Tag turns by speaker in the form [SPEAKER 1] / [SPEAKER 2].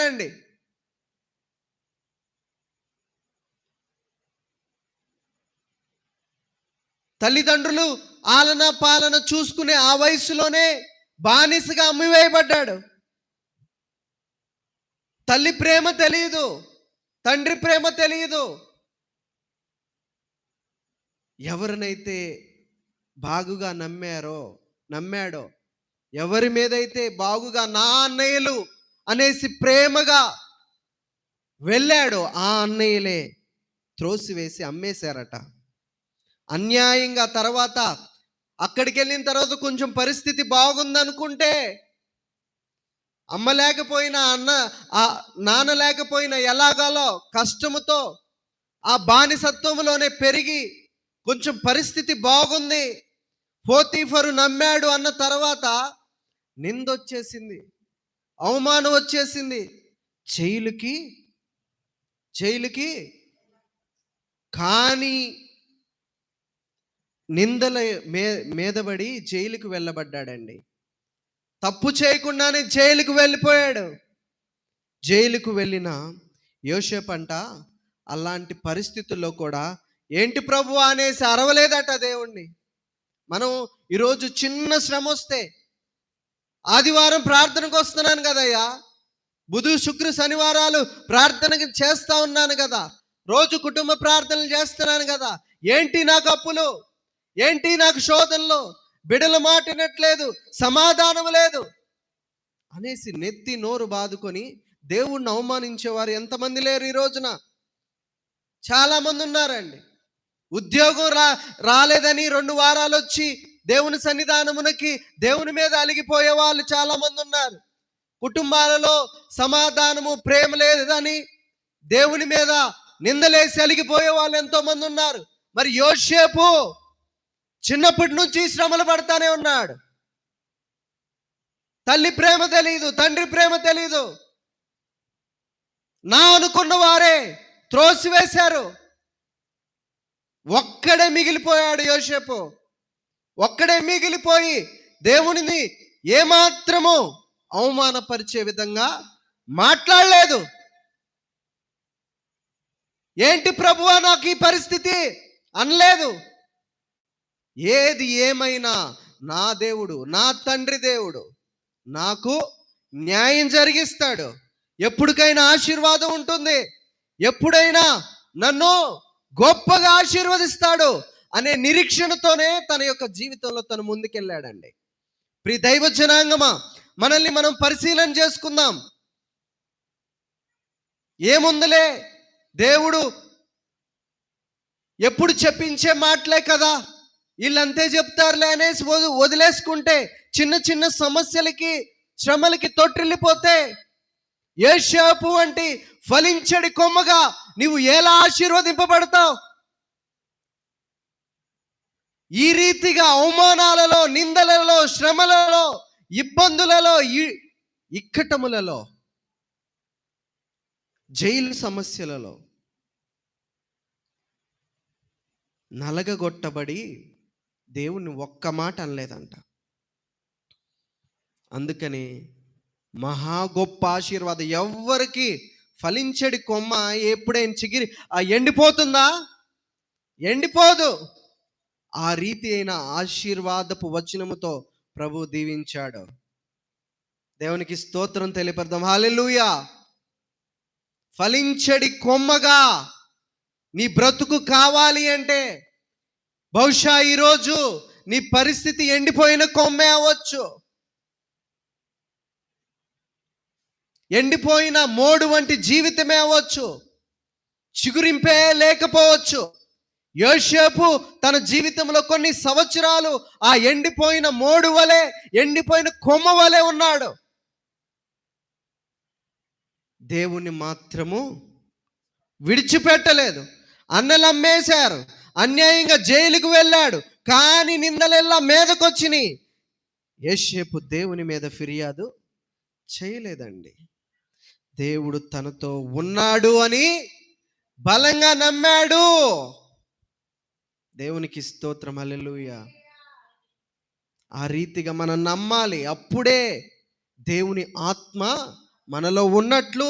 [SPEAKER 1] ప్రేమనండి. తల్లిదండ్రులు ఆలన పాలన చూసుకునే ఆ వయసులోనే బానిసగా అమ్మివేయబడ్డాడు. తల్లి ప్రేమ తెలియదు, తండ్రి ప్రేమ తెలియదు. ఎవరినైతే బాగుగా నమ్మాడో, ఎవరి మీదైతే బాగుగా నా అన్నయ్యలు అనేసి ప్రేమగా వెళ్ళాడో ఆ అన్నయ్యలే త్రోసివేసి అమ్మేశారట. అన్యాయంగా. తర్వాత అక్కడికి వెళ్ళిన తర్వాత కొంచెం పరిస్థితి బాగుందనుకుంటే, అమ్మ లేకపోయినా నాన్న లేకపోయినా ఎలాగాలో కష్టముతో ఆ బానిసత్వంలోనే పెరిగి కొంచెం పరిస్థితి బాగుంది, పోతీఫరు నమ్మాడు అన్న తర్వాత నిందొచ్చేసింది, అవమానం వచ్చేసింది. జైలుకి కానీ నిందల మీదబడి జైలుకు వెళ్ళబడ్డాడండి. తప్పు చేయకుండానే జైలుకు వెళ్ళిపోయాడు. జైలుకు వెళ్ళిన యోసేపు అంట అలాంటి పరిస్థితుల్లో కూడా ఏంటి ప్రభువా అనేసి అరవలేదట దేవుణ్ణి. మనం ఈరోజు చిన్న శ్రమ వస్తే, ఆదివారం ప్రార్థనకు వస్తున్నాను కదయ్యా, బుధ శుక్ర శనివారాలు ప్రార్థనకి చేస్తా ఉన్నాను కదా, రోజు కుటుంబ ప్రార్థనలు చేస్తున్నాను కదా, ఏంటి నాకు అప్పులు, ఏంటి నాకు శోధనలు, బిడల మాట వినట్లేదు, సమాధానం లేదు అనేసి నెత్తి నోరు బాదుకొని దేవుణ్ణి అవమానించేవారు ఎంతమంది లేరు ఈ రోజున? చాలా మంది ఉన్నారండి. ఉద్యోగం రాలేదని 2 వారాలు వచ్చి దేవుని సన్నిధానమునకి దేవుని మీద అలిగిపోయే వాళ్ళు చాలా మంది ఉన్నారు. కుటుంబాలలో సమాధానము ప్రేమ లేదని దేవుని మీద నిందలేసి అలిగిపోయే వాళ్ళు ఎంతో మంది ఉన్నారు. మరి యోసేపు చిన్నప్పటి నుంచి శ్రమలు పడతానే ఉన్నాడు. తల్లి ప్రేమ తెలియదు, తండ్రి ప్రేమ తెలియదు. నా అనుకున్న వారే త్రోసివేశారు. ఒక్కడే మిగిలిపోయాడు యోసేపు. ఒక్కడే మిగిలిపోయి దేవునిని ఏమాత్రము అవమానపరిచే విధంగా మాట్లాడలేదు. ఏంటి ప్రభువా నాకు ఈ పరిస్థితి అనలేదు. ఏది ఏమైనా నా దేవుడు, నా తండ్రి దేవుడు నాకు న్యాయం జరిగిస్తాడు. ఎప్పటికైనా ఆశీర్వాదం ఉంటుంది, ఎప్పుడైనా నన్ను గొప్పగా ఆశీర్వదిస్తాడు అనే నిరీక్షణతోనే తన యొక్క జీవితంలో తను ముందుకెళ్ళాడండి. ప్రియ దైవ జనాంగమా, మనల్ని మనం పరిశీలన చేసుకుందాం. ఏముందిలే, దేవుడు ఎప్పుడు చెప్పించే మాటలే కదా, వీళ్ళంతే చెప్తారులే అనేసి వదిలేసుకుంటే చిన్న చిన్న సమస్యలకి శ్రమలకి తొట్టిల్లిపోతే యోసేపు వంటి ఫలించడి కొమ్మగా నీవు ఎలా ఆశీర్వదింపబడతావు? ఈ రీతిగా అవమానాలలో, నిందలలో, శ్రమలలో, ఇబ్బందులలో, ఇక్కటములలో, జైలు సమస్యలలో నలగగొట్టబడి దేవుణ్ణి ఒక్క మాట అనలేదంట. అందుకని మహా గొప్ప ఆశీర్వాదం. ఎవ్వరికి ఫలించడి కొమ్మ ఎప్పుడైనా చిగిరి ఎండిపోతుందా? ఎండిపోదు. ఆ రీతి అయిన ఆశీర్వాదపు వచనముతో ప్రభు దీవించాడు. దేవునికి స్తోత్రం తెలియపడదాం. హల్లెలూయా. ఫలించడి కొమ్మగా నీ బ్రతుకు కావాలి అంటే బహుశా ఈరోజు నీ పరిస్థితి ఎండిపోయిన కొమ్మే అవ్వచ్చు, ఎండిపోయిన మోడు వంటి జీవితమే అవ్వచ్చు, చిగురింపే లేకపోవచ్చు. యోసేపు తన జీవితంలో కొన్ని సంవత్సరాలు ఆ ఎండిపోయిన మోడు వలె, ఎండిపోయిన కొమ్మ వలె ఉన్నాడు. దేవుణ్ణి మాత్రము విడిచిపెట్టలేదు. అన్నలు అమ్మేశారు, అన్యాయంగా జైలుకు వెళ్ళాడు, కానీ నిందలెల్లా మీదకొచ్చినాయి. యోసేపు దేవుని మీద ఫిర్యాదు చేయలేదండి. దేవుడు తనతో ఉన్నాడు అని బలంగా నమ్మాడు. దేవునికి స్తోత్రం. హల్లెలూయా. ఆ రీతిగా మనం నమ్మాలి. అప్పుడే దేవుని ఆత్మ మనలో ఉన్నట్లు